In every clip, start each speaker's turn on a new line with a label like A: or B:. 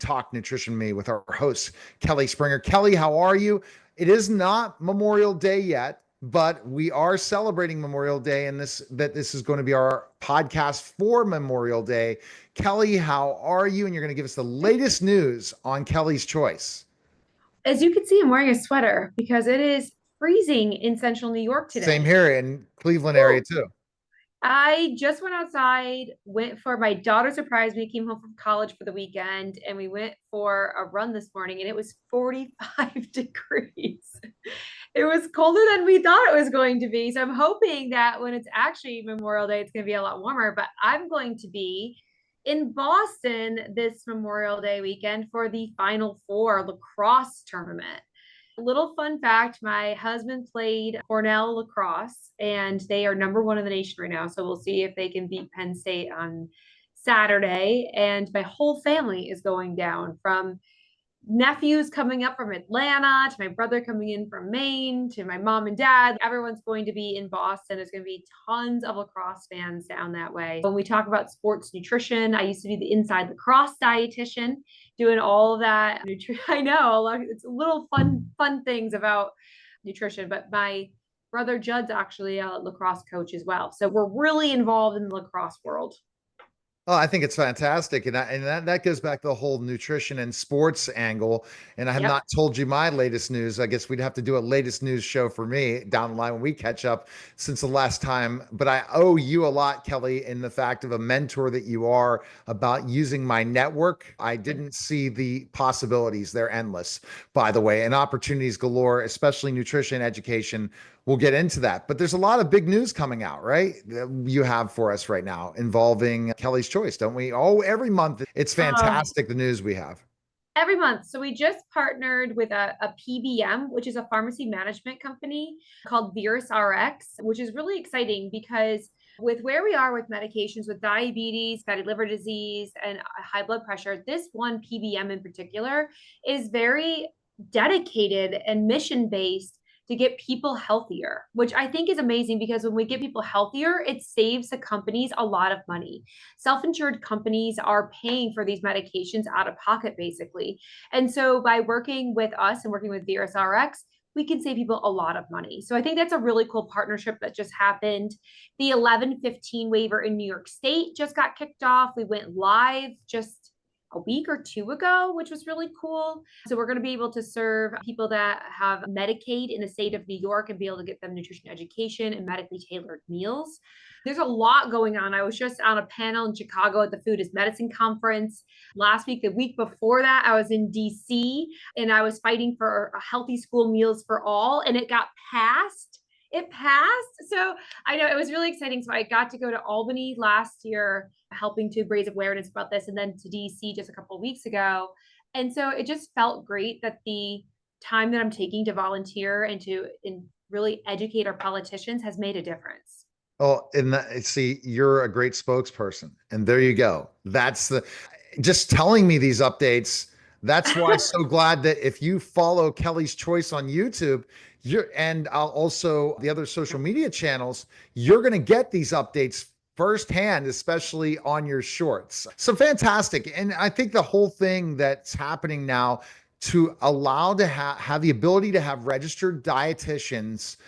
A: Talk Nutrition Me with our host, Kelly Springer. Kelly, how are you? It is not Memorial Day yet, but we are celebrating Memorial Day, and this is going to be our podcast for Memorial Day. Kelly, how are you? And you're going to give us the latest news on Kelly's Choice.
B: As you can see, I'm wearing a sweater because it is freezing in central New York
A: Same
B: today.
A: here in Cleveland area
B: Woo!
A: too.
B: I just went outside, went for my daughter surprised me, came home from college for the weekend, and we went for a run this morning, and it was 45 degrees. It was colder than we thought it was going to be. So I'm hoping that when it's actually Memorial Day, it's going to be a lot warmer. But I'm going to be in Boston this Memorial Day weekend for the Final Four lacrosse tournament. Little fun fact, my husband played Cornell lacrosse and they are number one in the nation right now. So we'll see if they can beat Penn State on Saturday. And my whole family is going down, from nephews coming up from Atlanta to my brother coming in from Maine to my mom and dad. Everyone's going to be in Boston. There's going to be tons of lacrosse fans down that way. When we talk about sports nutrition, I used to be the inside lacrosse dietitian, doing all of that. I know it's little fun things about nutrition, but my brother Judd's actually a lacrosse coach as well. So we're really involved in the lacrosse world.
A: Oh, I think it's fantastic. And that goes back to the whole nutrition and sports angle. And I have
B: Yep.
A: not told you my latest news. I guess we'd have to do a latest news show for me down the line when we catch up since the last time. But I owe you a lot, Kelly, in the fact of a mentor that you are about using my network. I didn't see the possibilities. They're endless, by the way, and opportunities galore, especially nutrition education. We'll get into that, but there's a lot of big news coming out, right? That you have for us right now involving Kelly's Choice, don't we? Oh, every month. It's
B: Uh,
A: fantastic, the news we have.
B: every month. So we just partnered with a PBM, which is a pharmacy management company called Verus Rx, which is really exciting because with where we are with medications, with diabetes, fatty liver disease, and high blood pressure, this one PBM in particular is very dedicated and mission based to get people healthier, which I think is amazing because when we get people healthier, it saves the companies a lot of money. Self-insured companies are paying for these medications out of pocket, basically. And so by working with us and working with Verus Rx, we can save people a lot of money. So I think that's a really cool partnership that just happened. The 1115 waiver in New York State just got kicked off. We went live just a week or two ago, which was really cool. So we're going to be able to serve people that have Medicaid in the state of New York and be able to get them nutrition education and medically tailored meals. There's a lot going on. I was just on a panel in Chicago at the Food is Medicine conference last week. The week before that, I was in DC and I was fighting for a healthy school meals for all, and it got passed. It passed. So I know it was really exciting. So I got to go to Albany last year, helping to raise awareness about this, and then to DC just a couple of weeks ago. And so it just felt great that the time that I'm taking to volunteer and to really educate our politicians has made a difference.
A: Oh, and see, you're a great spokesperson. And there you go. That's the just telling me these updates. That's why I'm so glad that if you follow Kelly's Choice on YouTube, and I'll also the other social media channels, you're going to get these updates firsthand, especially on your shorts. So fantastic. And I think the whole thing that's happening now to allow to have the ability to have registered dietitians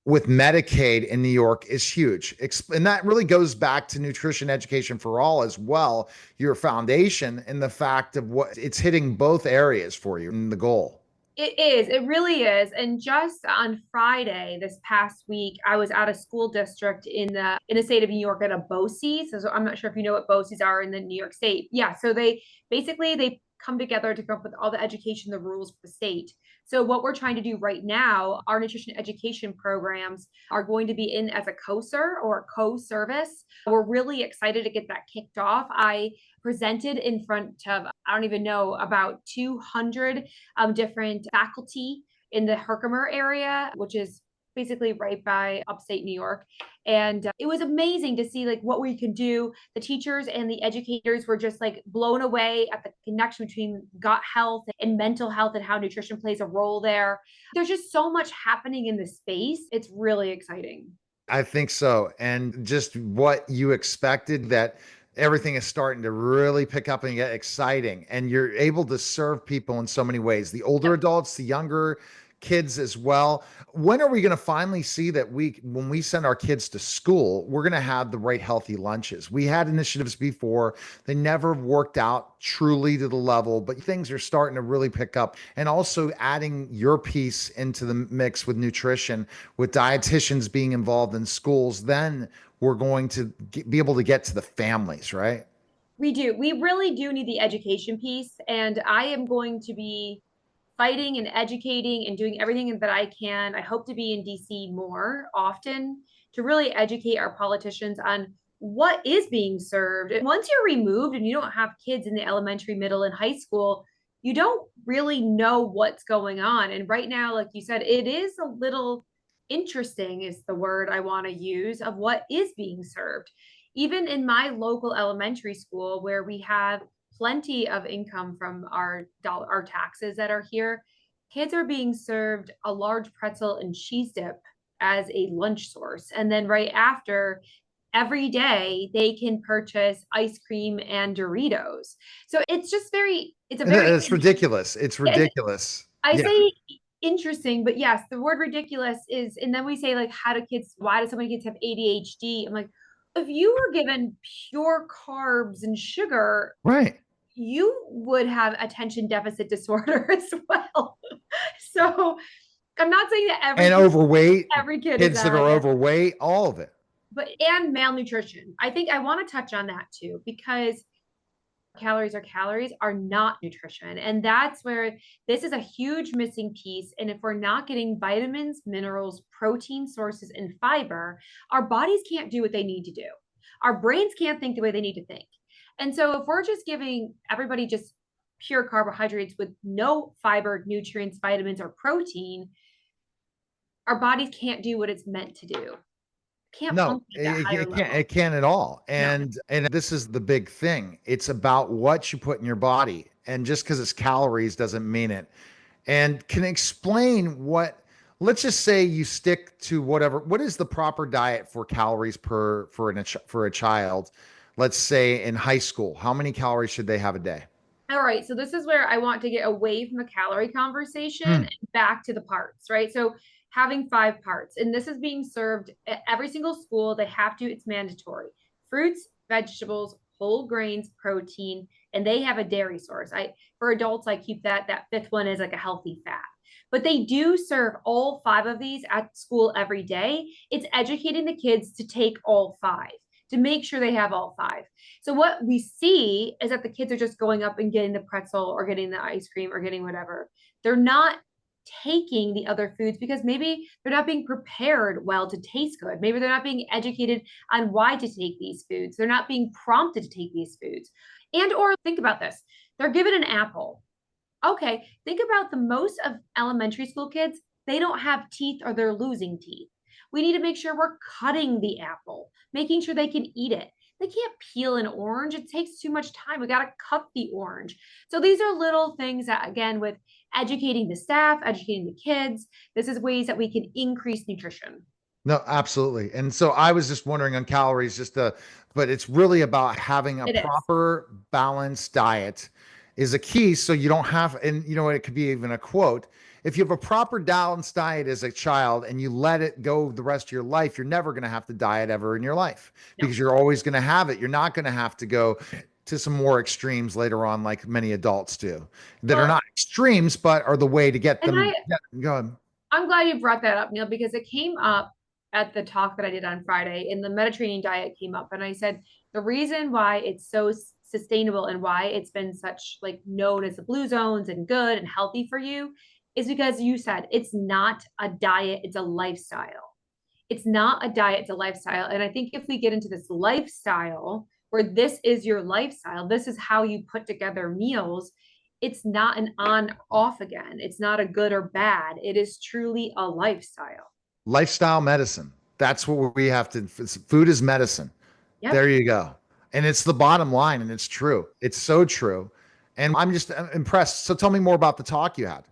A: with Medicaid in New York is huge. And that really goes back to nutrition education for all as well, your foundation, and the fact of what it's hitting both areas for you and the goal.
B: It is. It really is. And just on Friday this past week, I was at a school district in the state of New York at a BOCES. So I'm not sure if you know what BOCES are in the New York State. Yeah. So they come together to come up with all the education, the rules for the state. So what we're trying to do right now, our nutrition education programs are going to be in as a COSER or a co-service. We're really excited to get that kicked off. I presented in front of, I don't even know, about 200 different faculty in the Herkimer area, which is basically right by upstate New York. And it was amazing to see like what we can do. The teachers and the educators were just like blown away at the connection between gut health and mental health and how nutrition plays a role there. There's just so much happening in this space. It's really exciting.
A: I think so. And just what you expected, that everything is starting to really pick up and get exciting. And you're able to serve people in so many ways, the older adults, the younger kids as well. When are we going to finally see that when we send our kids to school, we're going to have the right healthy lunches? We had initiatives before, they never worked out truly to the level, but things are starting to really pick up. And also adding your piece into the mix with nutrition, with dietitians being involved in schools, then we're going to be able to get to the families, right?
B: We do. We really do need the education piece. And I am going to be fighting and educating and doing everything that I can. I hope to be in DC more often to really educate our politicians on what is being served. And once you're removed and you don't have kids in the elementary, middle, and high school, you don't really know what's going on. And right now, like you said, it is a little interesting, is the word I want to use, of what is being served. Even in my local elementary school, where we have plenty of income from our taxes that are here, kids are being served a large pretzel and cheese dip as a lunch source. And then right after, every day they can purchase ice cream and Doritos. So it's just it's a
A: And
B: very,
A: it's ridiculous. It's ridiculous.
B: I
A: Yeah.
B: say interesting, but yes, the word ridiculous is, and then we say, like, why do so many kids have ADHD? I'm like, if you were given pure carbs and sugar,
A: Right.
B: you would have attention deficit disorder as well. So I'm not saying that
A: And overweight,
B: every kid is
A: kids that
B: that,
A: are overweight, all of it.
B: but and malnutrition. I think I want to touch on that too, because calories are not nutrition. And that's where this is a huge missing piece. And if we're not getting vitamins, minerals, protein sources, and fiber, our bodies can't do what they need to do. Our brains can't think the way they need to think. And so if we're just giving everybody just pure carbohydrates with no fiber, nutrients, vitamins, or protein, our bodies can't do what it's meant to do. Can't
A: No,
B: function at that higher
A: it can't.
B: level.
A: It can't at all.
B: No.
A: And this is the big thing. It's about what you put in your body, and just because it's calories doesn't mean it. And can explain what. Let's just say you stick to whatever. What is the proper diet for calories for a child? Let's say in high school, how many calories should they have a day?
B: All right, so this is where I want to get away from the calorie conversation
A: Hmm.
B: and back to the parts, right? So having 5 parts, and this is being served at every single school. They have to, it's mandatory. Fruits, vegetables, whole grains, protein, and they have a dairy source. For adults, I keep that fifth one is like a healthy fat. But they do serve all 5 of these at school every day. It's educating the kids to take all 5, to make sure they have all 5. So what we see is that the kids are just going up and getting the pretzel or getting the ice cream or getting whatever. They're not taking the other foods because maybe they're not being prepared well to taste good. Maybe they're not being educated on why to take these foods. They're not being prompted to take these foods. And or think about this. They're given an apple. Okay, think about the most of elementary school kids, they don't have teeth or they're losing teeth. We need to make sure we're cutting the apple, making sure they can eat it. They can't peel an orange. It takes too much time. We got to cut the orange. So these are little things that, again, with educating the staff, educating the kids, this is ways that we can increase nutrition.
A: No, absolutely. And so I was just wondering on calories, but it's really about having a
B: It is.
A: proper balanced diet is a key. So you don't have, and it could be even a quote. If you have a proper balanced diet as a child and you let it go the rest of your life, you're never going to have to diet ever in your life
B: No.
A: because you're always going to have it. You're not going to have to go to some more extremes later on, like many adults do, that are
B: Well,
A: not extremes, but are the way to get
B: and
A: them. Yeah, go ahead.
B: I'm glad you brought that up, Neil, because it came up at the talk that I did on Friday, and the Mediterranean diet came up. And I said, the reason why it's so sustainable and why it's been such like known as the blue zones and good and healthy for you is because you said it's not a diet, it's a lifestyle. It's not a diet, it's a lifestyle. And I think if we get into this lifestyle where this is your lifestyle, this is how you put together meals, it's not an on off again. It's not a good or bad. It is truly a lifestyle.
A: Lifestyle medicine. That's what we have to. Food is medicine.
B: Yep.
A: There you go. And it's the bottom line, and it's true. It's so true. And I'm just impressed. So tell me more about the talk you had.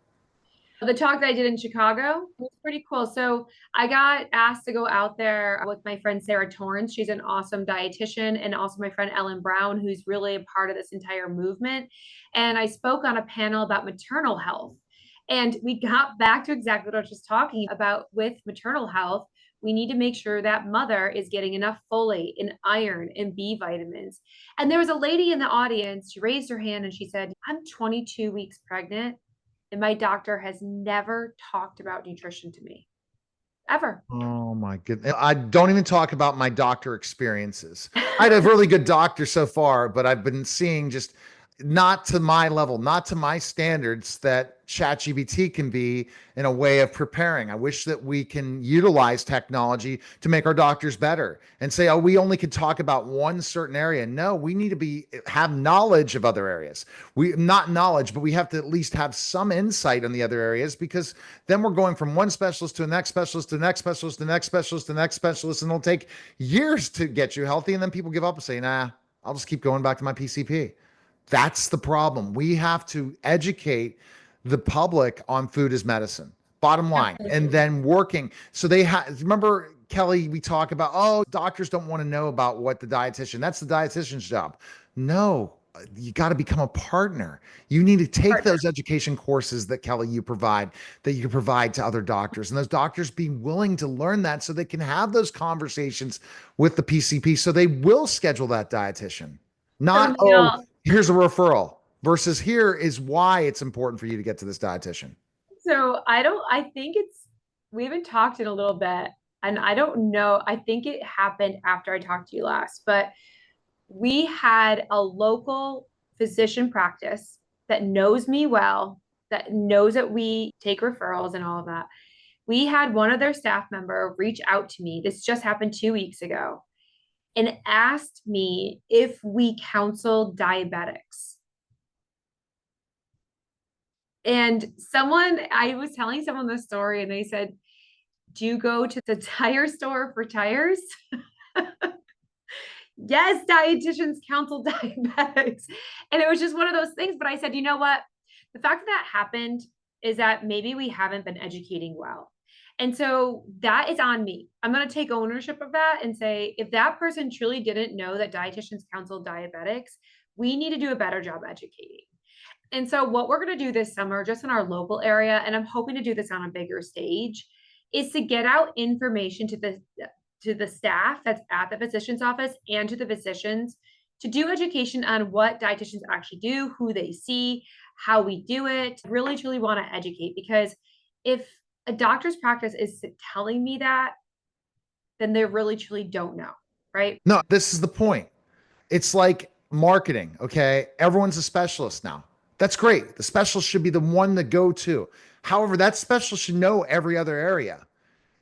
B: The talk that I did in Chicago was pretty cool. So I got asked to go out there with my friend Sarah Torrance. She's an awesome dietitian, and also my friend Ellen Brown, who's really a part of this entire movement. And I spoke on a panel about maternal health. And we got back to exactly what I was just talking about with maternal health. We need to make sure that mother is getting enough folate and iron and B vitamins. And there was a lady in the audience, she raised her hand and she said, I'm 22 weeks pregnant and my doctor has never talked about nutrition to me, ever.
A: Oh my goodness. I don't even talk about my doctor experiences. I had a really good doctor so far, but I've been seeing just not to my level, not to my standards that ChatGPT can be in a way of preparing. I wish that we can utilize technology to make our doctors better and say, oh, we only can talk about one certain area. No, we need to have knowledge of other areas. We not knowledge, but we have to at least have some insight on the other areas, because then we're going from one specialist to the next specialist to the next specialist to the next specialist to the next specialist, and it'll take years to get you healthy. And then people give up and say, nah, I'll just keep going back to my PCP. That's the problem. We have to educate the public on food as medicine, bottom line, and then working. So remember, Kelly, we talk about, oh, doctors don't want to know about what the dietitian, that's the dietitian's job. No, you got to become a partner. You need to take those education courses that Kelly, you provide, that you provide to other doctors, and those doctors be willing to learn that so they can have those conversations with the PCP so they will schedule that dietitian.
B: So
A: Not, oh,
B: Neil,
A: here's a referral, versus here is why it's important for you to get to this dietitian.
B: I think we haven't talked in a little bit, and I don't know. I think it happened after I talked to you last, but we had a local physician practice that knows me well, that knows that we take referrals and all of that. We had one of their staff member reach out to me. This just happened 2 weeks ago and asked me if we counsel diabetics. And I was telling someone this story and they said, do you go to the tire store for tires? Yes, dietitians counsel diabetics. And it was just one of those things. But I said, you know what? The fact that that happened is that maybe we haven't been educating well. And so that is on me. I'm going to take ownership of that and say, if that person truly didn't know that dietitians counsel diabetics, we need to do a better job educating. And so what we're going to do this summer, just in our local area, and I'm hoping to do this on a bigger stage, is to get out information to the staff that's at the physician's office and to the physicians to do education on what dietitians actually do, who they see, how we do it. Really, truly want to educate, because if a doctor's practice is telling me that, then they really, truly don't know, right?
A: No, this is the point. It's like marketing. Okay. Everyone's a specialist now. That's great. The specialist should be the one to go to. However, that specialist should know every other area.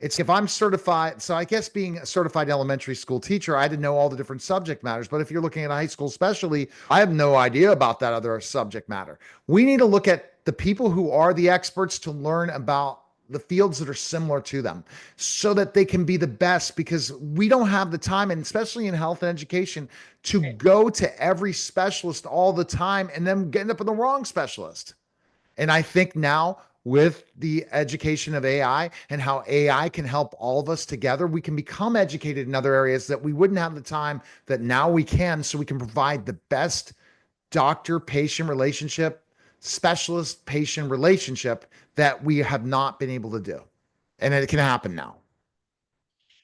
A: It's if I'm certified. So I guess being a certified elementary school teacher, I had to know all the different subject matters. But if you're looking at a high school specialty, I have no idea about that other subject matter. We need to look at the people who are the experts to learn about the fields that are similar to them so that they can be the best, because we don't have the time, and especially in health and education, to go to every specialist all the time and then end up in the wrong specialist. And I think now with the education of AI and how AI can help all of us together, we can become educated in other areas that we wouldn't have the time that now we can, so we can provide the best doctor patient relationship, specialist patient relationship that we have not been able to do. And it can happen now.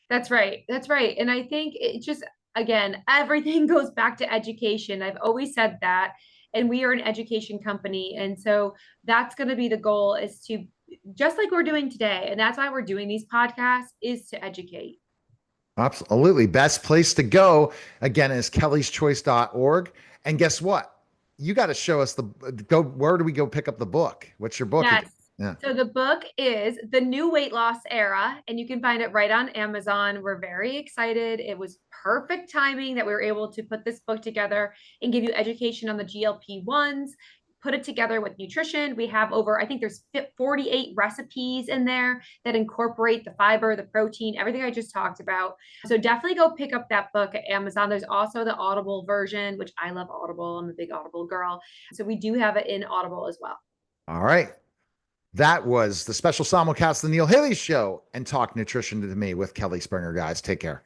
B: That's right. That's right. And I think it just, again, everything goes back to education. I've always said that. And we are an education company. And so that's going to be the goal, is to, just like we're doing today. And that's why we're doing these podcasts, is to educate.
A: Absolutely. Best place to go, again, is kellyschoice.org. And guess what? You got to show us where do we go pick up the book? What's your book again?
B: Yes.
A: Yeah.
B: So the book is The New Weight Loss Era, and you can find it right on Amazon. We're very excited. It was perfect timing that we were able to put this book together and give you education on the GLP-1s, put it together with nutrition. We have I think there's 48 recipes in there that incorporate the fiber, the protein, everything I just talked about. So definitely go pick up that book at Amazon. There's also the Audible version, which I love Audible. I'm a big Audible girl. So we do have it in Audible as well.
A: All right. That was the special simulcast of the Neil Haley Show and Talk Nutrition to Me with Kelly Springer, guys. Take care.